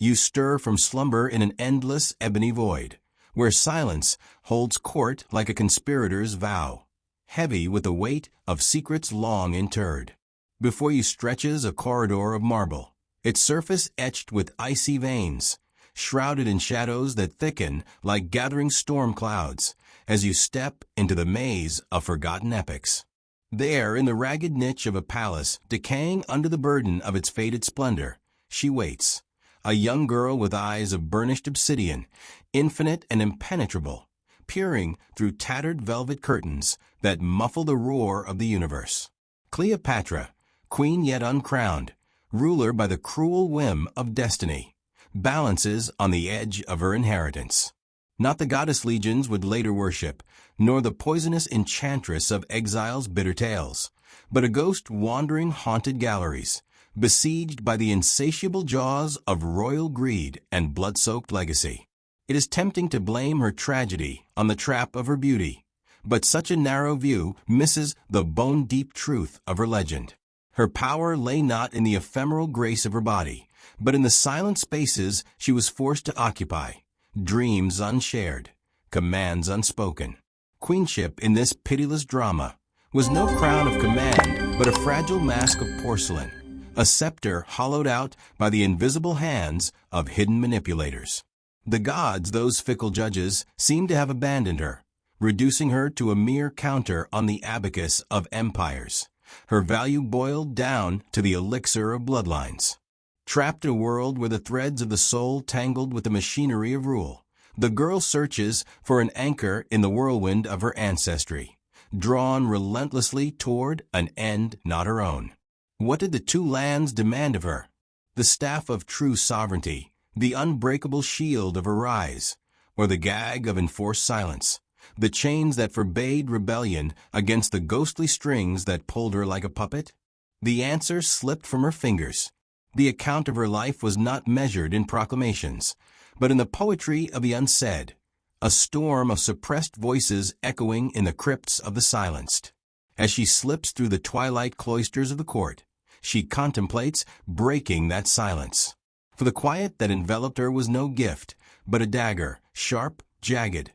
You stir from slumber in an endless ebony void, where silence holds court like a conspirator's vow, heavy with the weight of secrets long interred. Before you stretches a corridor of marble, its surface etched with icy veins, shrouded in shadows that thicken like gathering storm clouds as you step into the maze of forgotten epics. There, in the ragged niche of a palace, decaying under the burden of its faded splendor, she waits, a young girl with eyes of burnished obsidian, infinite and impenetrable, peering through tattered velvet curtains that muffle the roar of the universe. Cleopatra, queen yet uncrowned, ruler by the cruel whim of destiny, balances on the edge of her inheritance. Not the goddess legions would later worship, nor the poisonous enchantress of exile's bitter tales, but a ghost wandering haunted galleries, besieged by the insatiable jaws of royal greed and blood-soaked legacy. It is tempting to blame her tragedy on the trap of her beauty, but such a narrow view misses the bone-deep truth of her legend. Her power lay not in the ephemeral grace of her body, but in the silent spaces she was forced to occupy, dreams unshared, commands unspoken. Queenship in this pitiless drama was no crown of command, but a fragile mask of porcelain, a scepter hollowed out by the invisible hands of hidden manipulators. The gods, those fickle judges, seemed to have abandoned her, reducing her to a mere counter on the abacus of empires, her value boiled down to the elixir of bloodlines. Trapped in a world where the threads of the soul tangled with the machinery of rule, the girl searches for an anchor in the whirlwind of her ancestry, drawn relentlessly toward an end not her own. What did the two lands demand of her? The staff of true sovereignty, the unbreakable shield of her rise, or the gag of enforced silence, the chains that forbade rebellion against the ghostly strings that pulled her like a puppet? The answer slipped from her fingers. The account of her life was not measured in proclamations, but in the poetry of the unsaid, a storm of suppressed voices echoing in the crypts of the silenced. As she slips through the twilight cloisters of the court, she contemplates breaking that silence. For the quiet that enveloped her was no gift, but a dagger, sharp, jagged,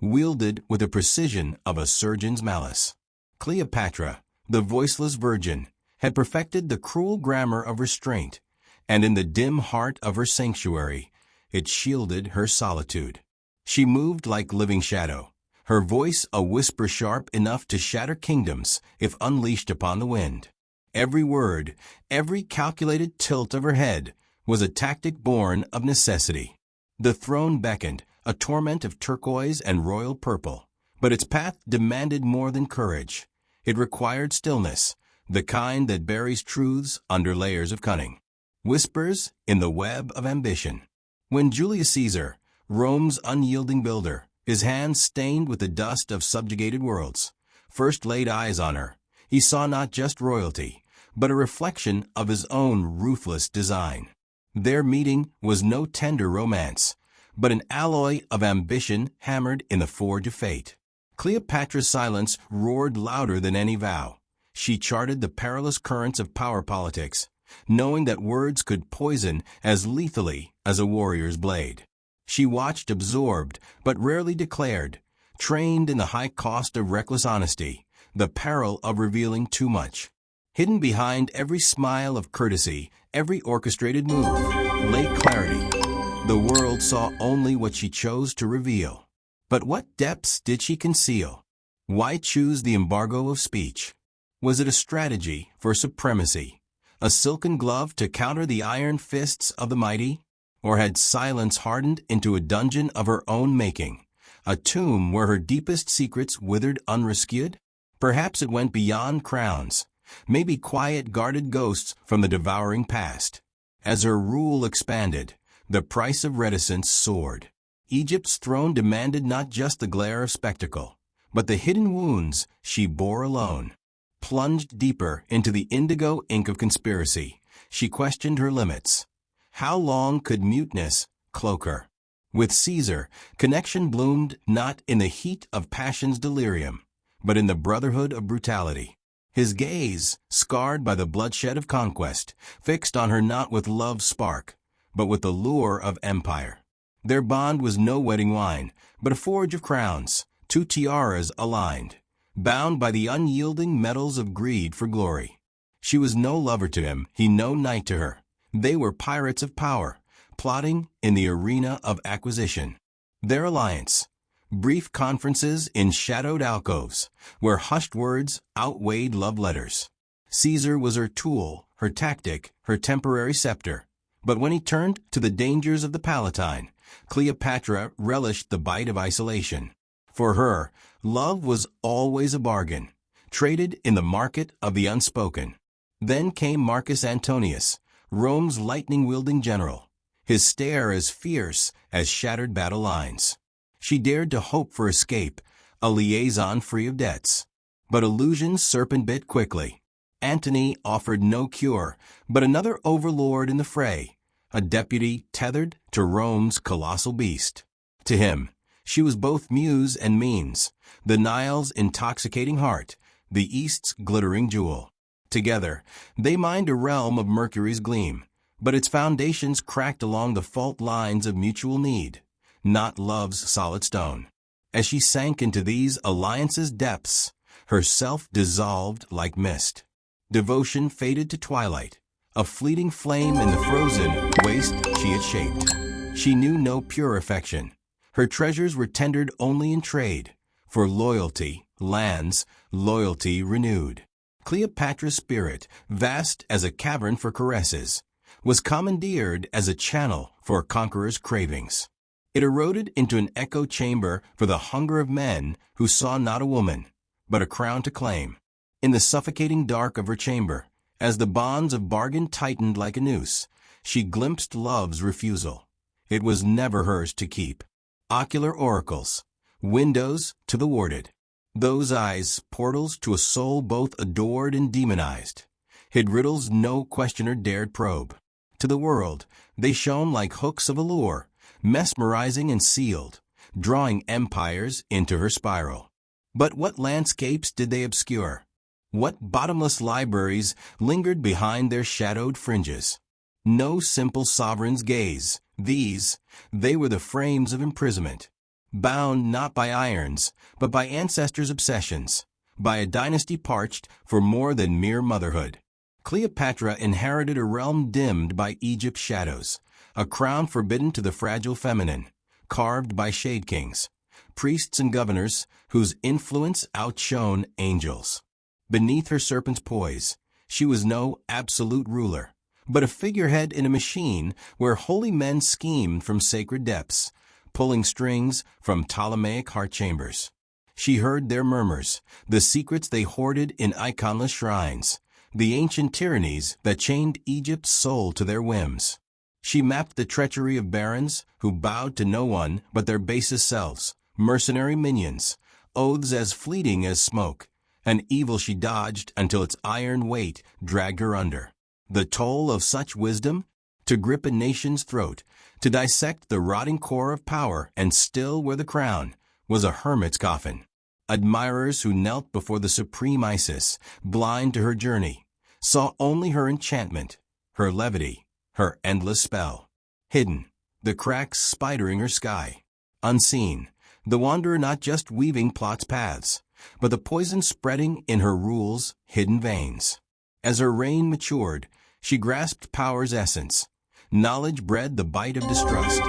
wielded with the precision of a surgeon's malice. Cleopatra, the voiceless virgin, had perfected the cruel grammar of restraint, and in the dim heart of her sanctuary, it shielded her solitude. She moved like living shadow, her voice a whisper sharp enough to shatter kingdoms if unleashed upon the wind. Every word, every calculated tilt of her head was a tactic born of necessity. The throne beckoned, a torment of turquoise and royal purple, but its path demanded more than courage. It required stillness, the kind that buries truths under layers of cunning. Whispers in the web of ambition. When Julius Caesar, Rome's unyielding builder, his hands stained with the dust of subjugated worlds, first laid eyes on her, he saw not just royalty, but a reflection of his own ruthless design. Their meeting was no tender romance, but an alloy of ambition hammered in the forge of fate. Cleopatra's silence roared louder than any vow. She charted the perilous currents of power politics, knowing that words could poison as lethally as a warrior's blade. She watched absorbed, but rarely declared, trained in the high cost of reckless honesty, the peril of revealing too much. Hidden behind every smile of courtesy, every orchestrated move, lay clarity. The world saw only what she chose to reveal. But what depths did she conceal? Why choose the embargo of speech? Was it a strategy for supremacy, a silken glove to counter the iron fists of the mighty? Or had silence hardened into a dungeon of her own making, a tomb where her deepest secrets withered unrescued? Perhaps it went beyond crowns, maybe quiet guarded ghosts from the devouring past. As her rule expanded, the price of reticence soared. Egypt's throne demanded not just the glare of spectacle, but the hidden wounds she bore alone. Plunged deeper into the indigo ink of conspiracy, she questioned her limits. How long could muteness cloak her? With Caesar, connection bloomed not in the heat of passion's delirium, but in the brotherhood of brutality. His gaze, scarred by the bloodshed of conquest, fixed on her not with love's spark, but with the lure of empire. Their bond was no wedding wine, but a forge of crowns, two tiaras aligned, bound by the unyielding metals of greed for glory. She was no lover to him, he no knight to her. They were pirates of power, plotting in the arena of acquisition. Their alliance, brief conferences in shadowed alcoves, where hushed words outweighed love letters. Caesar was her tool, her tactic, her temporary scepter. But when he turned to the dangers of the Palatine, Cleopatra relished the bite of isolation. For her, love was always a bargain, traded in the market of the unspoken. Then came Marcus Antonius, Rome's lightning-wielding general, his stare as fierce as shattered battle lines. She dared to hope for escape, a liaison free of debts. But illusions serpent-bit quickly. Antony offered no cure, but another overlord in the fray, a deputy tethered to Rome's colossal beast. To him, she was both muse and means, the Nile's intoxicating heart, the East's glittering jewel. Together, they mined a realm of Mercury's gleam, but its foundations cracked along the fault lines of mutual need, not love's solid stone. As she sank into these alliances' depths, her self dissolved like mist. Devotion faded to twilight, a fleeting flame in the frozen waste she had shaped. She knew no pure affection. Her treasures were tendered only in trade, for loyalty, lands, loyalty renewed. Cleopatra's spirit, vast as a cavern for caresses, was commandeered as a channel for conquerors' cravings. It eroded into an echo chamber for the hunger of men who saw not a woman, but a crown to claim. In the suffocating dark of her chamber, as the bonds of bargain tightened like a noose, she glimpsed love's refusal. It was never hers to keep. Ocular oracles, windows to the warded. Those eyes, portals to a soul both adored and demonized, hid riddles no questioner dared probe. To the world, they shone like hooks of allure, mesmerizing and sealed, drawing empires into her spiral. But what landscapes did they obscure? What bottomless libraries lingered behind their shadowed fringes? No simple sovereign's gaze. They were the frames of imprisonment, bound not by irons, but by ancestors' obsessions, by a dynasty parched for more than mere motherhood. Cleopatra inherited a realm dimmed by Egypt's shadows, a crown forbidden to the fragile feminine, carved by shade kings, priests and governors whose influence outshone angels. Beneath her serpent's poise, she was no absolute ruler, but a figurehead in a machine where holy men schemed from sacred depths, pulling strings from Ptolemaic heart chambers. She heard their murmurs, the secrets they hoarded in iconless shrines, the ancient tyrannies that chained Egypt's soul to their whims. She mapped the treachery of barons who bowed to no one but their basest selves, mercenary minions, oaths as fleeting as smoke, an evil she dodged until its iron weight dragged her under. The toll of such wisdom? To grip a nation's throat, to dissect the rotting core of power and still wear the crown, was a hermit's coffin. Admirers who knelt before the supreme Isis, blind to her journey, saw only her enchantment, her levity, her endless spell. Hidden, the cracks spidering her sky. Unseen, the wanderer not just weaving plot's paths, but the poison spreading in her rule's hidden veins. As her reign matured, she grasped power's essence. Knowledge bred the bite of distrust.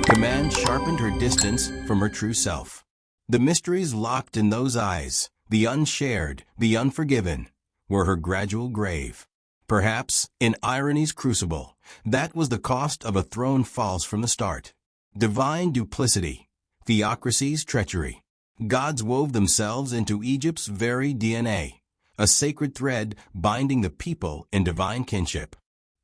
Command sharpened her distance from her true self. The mysteries locked in those eyes, the unshared, the unforgiven, were her gradual grave. Perhaps, in irony's crucible, that was the cost of a throne false from the start. Divine duplicity, theocracy's treachery. Gods wove themselves into Egypt's very DNA, a sacred thread binding the people in divine kinship.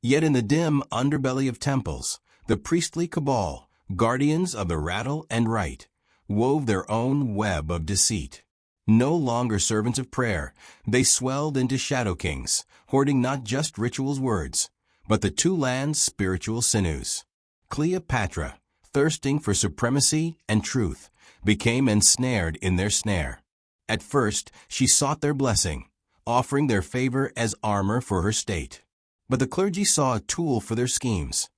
Yet in the dim underbelly of temples, the priestly cabal, guardians of the rattle and right, wove their own web of deceit. No longer servants of prayer, they swelled into shadow kings, hoarding not just ritual's words, but the two lands' spiritual sinews. Cleopatra, thirsting for supremacy and truth, became ensnared in their snare. At first, she sought their blessing, offering their favor as armor for her state. But the clergy saw a tool for their schemes.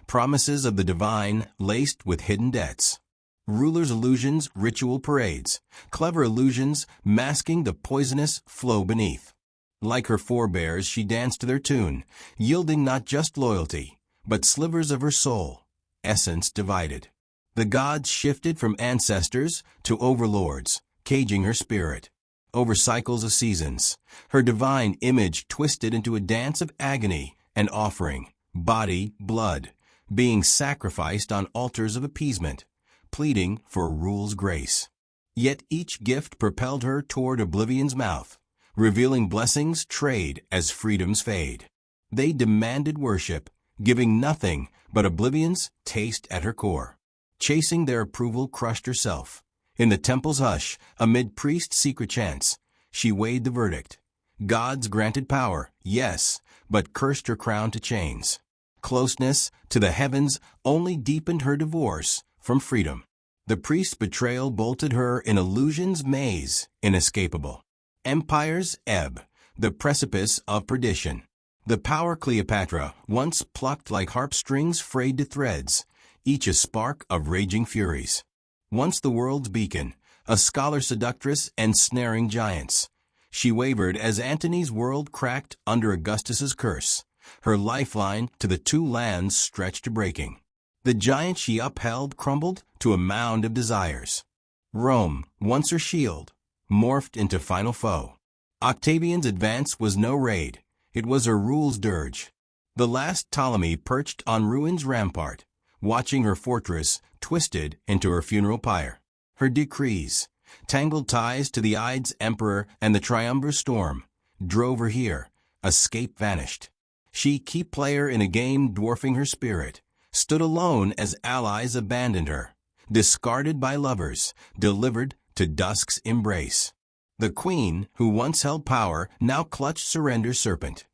promises of the divine laced with hidden debts. Rulers' illusions, ritual parades, clever illusions masking the poisonous flow beneath. Like her forebears, she danced to their tune, yielding not just loyalty, but slivers of her soul, essence divided. The gods shifted from ancestors to overlords, caging her spirit. Over cycles of seasons, her divine image twisted into a dance of agony and offering, body, blood, being sacrificed on altars of appeasement, pleading for rule's grace. Yet each gift propelled her toward oblivion's mouth, revealing blessings trade as freedoms fade. They demanded worship, giving nothing but oblivion's taste at her core. Chasing their approval crushed herself. In the temple's hush, amid priests' secret chants, she weighed the verdict. Gods granted power, yes, but cursed her crown to chains. Closeness to the heavens only deepened her divorce from freedom. The priest's betrayal bolted her in illusion's maze, inescapable. Empires ebb, the precipice of perdition. The power Cleopatra once plucked like harp strings frayed to threads, each a spark of raging furies. Once the world's beacon, a scholar seductress ensnaring giants, she wavered as Antony's world cracked under Augustus's curse. Her lifeline to the two lands stretched to breaking. The giant she upheld crumbled to a mound of desires. Rome, once her shield, morphed into final foe. Octavian's advance was no raid, it was her rule's dirge. The last Ptolemy perched on ruin's rampart, watching her fortress twisted into her funeral pyre. Her decrees, tangled ties to the Ides emperor and the triumvir storm, drove her here. Escape vanished. She, key player in a game dwarfing her spirit, stood alone as allies abandoned her, discarded by lovers, delivered to dusk's embrace. The queen, who once held power, now clutched surrender's serpent.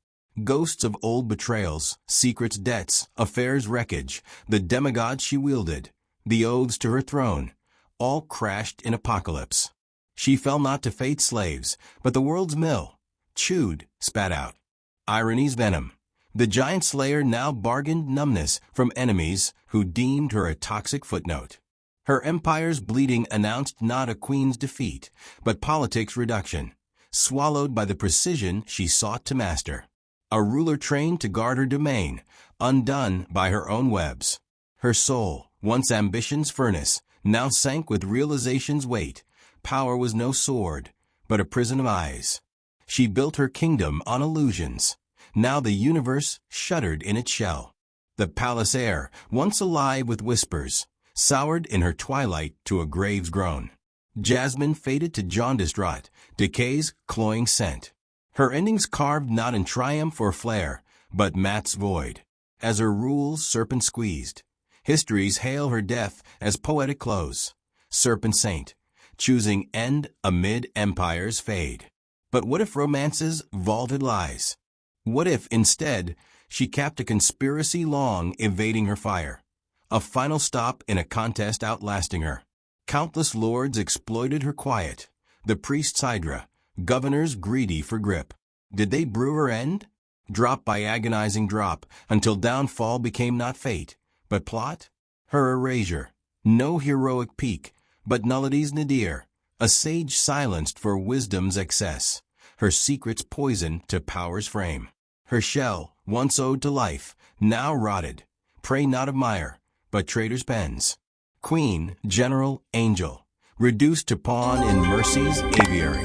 Ghosts of old betrayals, secrets, debts, affairs, wreckage, the demigods she wielded, the oaths to her throne, all crashed in apocalypse. She fell not to fate's slaves, but the world's mill, chewed, spat out. Irony's venom. The giant slayer now bargained numbness from enemies who deemed her a toxic footnote. Her empire's bleeding announced not a queen's defeat, but politics' reduction, swallowed by the precision she sought to master. A ruler trained to guard her domain, undone by her own webs. Her soul, once ambition's furnace, now sank with realization's weight. Power was no sword, but a prison of eyes. She built her kingdom on illusions. Now the universe shuddered in its shell. The palace air, once alive with whispers, soured in her twilight to a grave's groan. Jasmine faded to jaundiced rot, decay's cloying scent. Her endings carved not in triumph or flair, but Mat's void. As her rule's serpent squeezed, histories hail her death as poetic close. Serpent saint, choosing end amid empire's fade. But what if romance's vaulted lies? What if, instead, she capped a conspiracy long evading her fire? A final stop in a contest outlasting her. Countless lords exploited her quiet. The priest's hydra, governors greedy for grip. Did they brew her end? Drop by agonizing drop, until downfall became not fate, but plot? Her erasure. No heroic peak, but nullity's nadir. A sage silenced for wisdom's excess. Her secrets poisoned to power's frame. Her shell, once owed to life, now rotted. Prey not of mire, but traitor's pens. Queen, general, angel, reduced to pawn in mercy's aviary.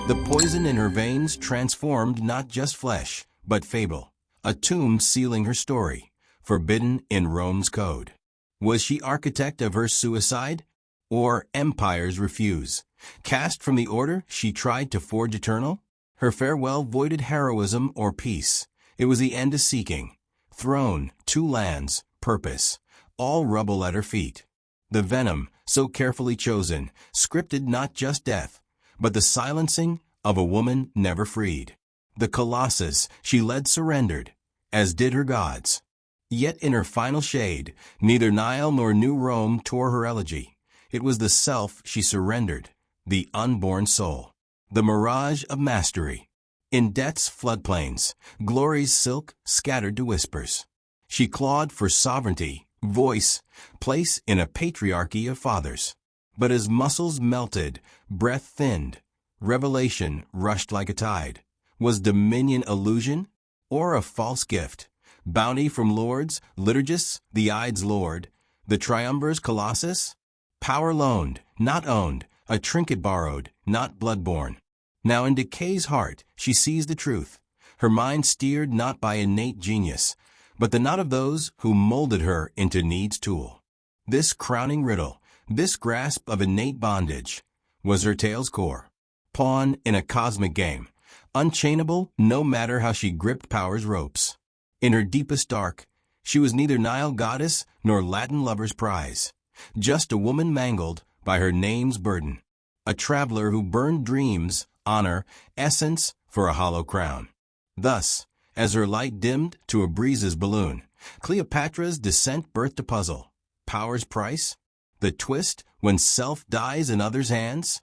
The poison in her veins transformed not just flesh, but fable. A tomb sealing her story, forbidden in Rome's code. Was she architect of her suicide? Or empire's refuse? Cast from the order she tried to forge eternal? Her farewell voided heroism or peace. It was the end of seeking. Throne, two lands, purpose, all rubble at her feet. The venom, so carefully chosen, scripted not just death, but the silencing of a woman never freed. The colossus she led surrendered, as did her gods. Yet in her final shade, neither Nile nor New Rome tore her elegy. It was the self she surrendered, the unborn soul. The mirage of mastery. In debt's floodplains, glory's silk scattered to whispers. She clawed for sovereignty, voice, place in a patriarchy of fathers. But as muscles melted, breath thinned, revelation rushed like a tide. Was dominion illusion or a false gift? Bounty from lords, liturgists, the Ides Lord, the triumvirs colossus? Power loaned, not owned, a trinket borrowed, not blood-born. Now in decay's heart she sees the truth, her mind steered not by innate genius, but the knot of those who molded her into need's tool. This crowning riddle, this grasp of innate bondage, was her tale's core. Pawn in a cosmic game, unchainable no matter how she gripped power's ropes. In her deepest dark, she was neither Nile goddess nor Latin lover's prize, just a woman mangled by her name's burden, a traveler who burned dreams, honor, essence for a hollow crown. Thus, as her light dimmed to a breeze's balloon, Cleopatra's descent birthed a puzzle. Power's price? The twist when self dies in others' hands?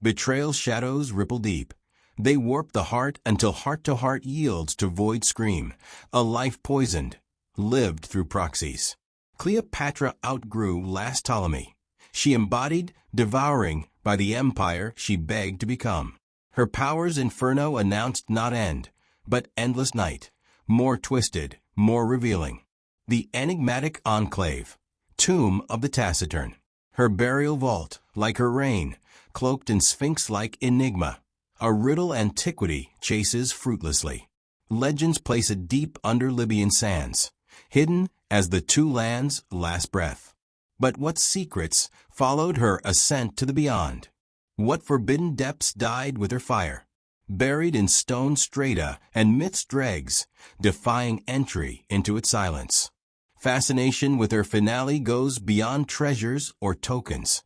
Betrayal's shadows ripple deep. They warp the heart until heart-to-heart yields to void scream, a life poisoned, lived through proxies. Cleopatra outgrew last Ptolemy. She embodied, devouring, by the empire she begged to become. Her power's inferno announced not end, but endless night, more twisted, more revealing. The enigmatic enclave, tomb of the taciturn. Her burial vault, like her reign, cloaked in sphinx-like enigma. A riddle antiquity chases fruitlessly. Legends place it deep under Libyan sands, hidden as the two lands' last breath. But what secrets followed her ascent to the beyond? What forbidden depths died with her fire? Buried in stone strata and myth's dregs, defying entry into its silence. Fascination with her finale goes beyond treasures or tokens,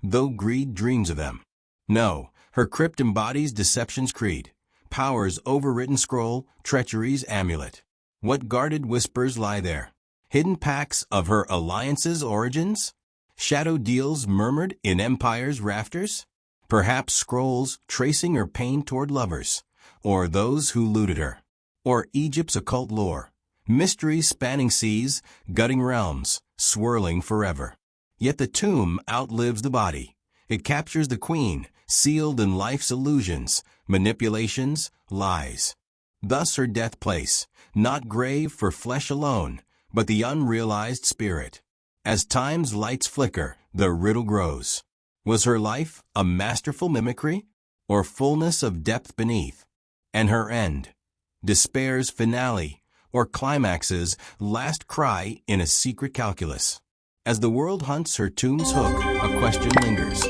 though greed dreams of them. No, her crypt embodies deception's creed, power's overwritten scroll, treachery's amulet. What guarded whispers lie there? Hidden pacts of her alliance's origins? Shadow deals murmured in empire's rafters? Perhaps scrolls tracing her pain toward lovers, or those who looted her. Or Egypt's occult lore, mysteries spanning seas, gutting realms, swirling forever. Yet the tomb outlives the body. It captures the queen, sealed in life's illusions, manipulations, lies. Thus her death place, not grave for flesh alone, but the unrealized spirit. As time's lights flicker, the riddle grows. Was her life a masterful mimicry, or fullness of depth beneath? And her end, despair's finale, or climax's last cry in a secret calculus? As the world hunts her tomb's hook, a question lingers.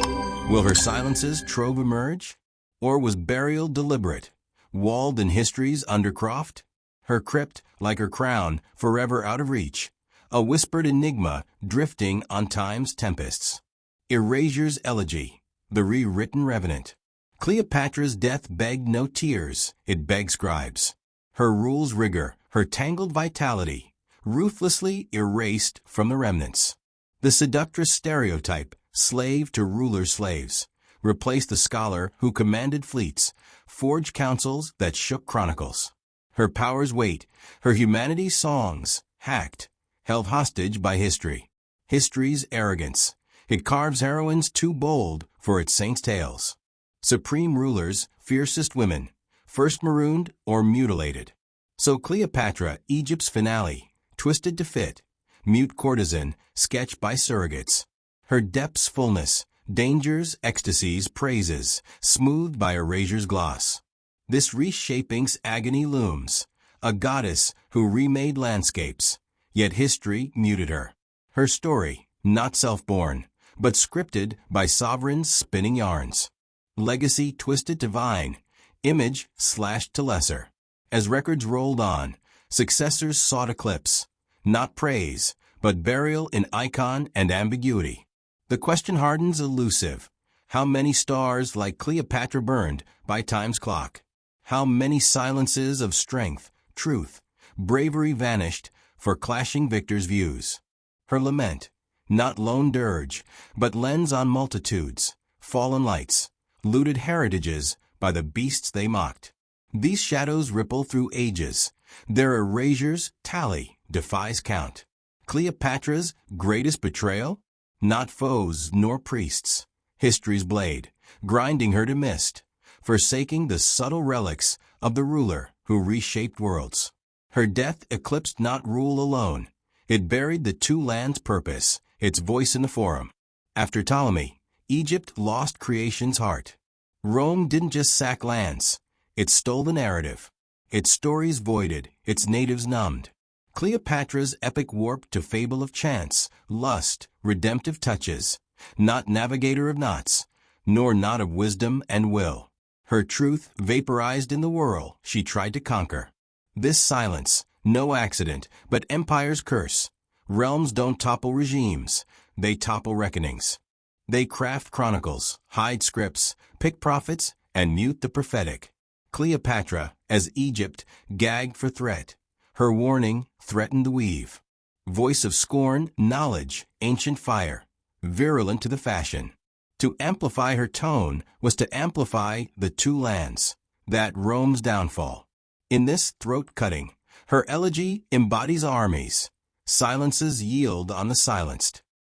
Will her silence's trove emerge? Or was burial deliberate, walled in history's undercroft? Her crypt, like her crown, forever out of reach, a whispered enigma drifting on time's tempests. Erasure's elegy, the rewritten revenant. Cleopatra's death begged no tears, it begged scribes. Her rule's rigor, her tangled vitality, ruthlessly erased from the remnants. The seductress stereotype, slave to ruler's slaves, replaced the scholar who commanded fleets, forged counsels that shook chronicles. Her power's weight, her humanity's songs, hacked, held hostage by history. History's arrogance. It carves heroines too bold for its saints' tales. Supreme rulers, fiercest women, first marooned or mutilated. So Cleopatra, Egypt's finale, twisted to fit, mute courtesan, sketched by surrogates. Her depth's fullness, dangers, ecstasies, praises, smoothed by erasure's gloss. This reshaping's agony looms, a goddess who remade landscapes, yet history muted her. Her story, not self-born, but scripted by sovereigns spinning yarns. Legacy twisted to vine, image slashed to lesser. As records rolled on, successors sought eclipse, not praise, but burial in icon and ambiguity. The question hardens elusive. How many stars like Cleopatra burned by time's clock? How many silences of strength, truth, bravery vanished for clashing victors' views? Her lament, not lone dirge, but lens on multitudes, fallen lights, looted heritages by the beasts they mocked. These shadows ripple through ages, Their erasures tally, defies count. Cleopatra's greatest betrayal? Not foes nor priests. History's blade, grinding her to mist, forsaking the subtle relics of the ruler who reshaped worlds. Her death eclipsed not rule alone. It buried the two lands' purpose, its voice in the forum. After Ptolemy, Egypt lost creation's heart. Rome didn't just sack lands. It stole the narrative. Its stories voided, its natives numbed. Cleopatra's epic warped to fable of chance, lust, redemptive touches, not navigator of knots, nor knot of wisdom and will. Her truth vaporized in the whirl she tried to conquer. This silence, no accident, but empire's curse. Realms don't topple regimes, they topple reckonings. They craft chronicles, hide scripts, pick prophets, and mute the prophetic. Cleopatra, as Egypt, gagged for threat. Her warning threatened the weave. Voice of scorn, knowledge, ancient fire, virulent to the fashion. To amplify her tone was to amplify the two lands, that Rome's downfall. In this throat-cutting, her elegy embodies armies. Silences yield on the silenced.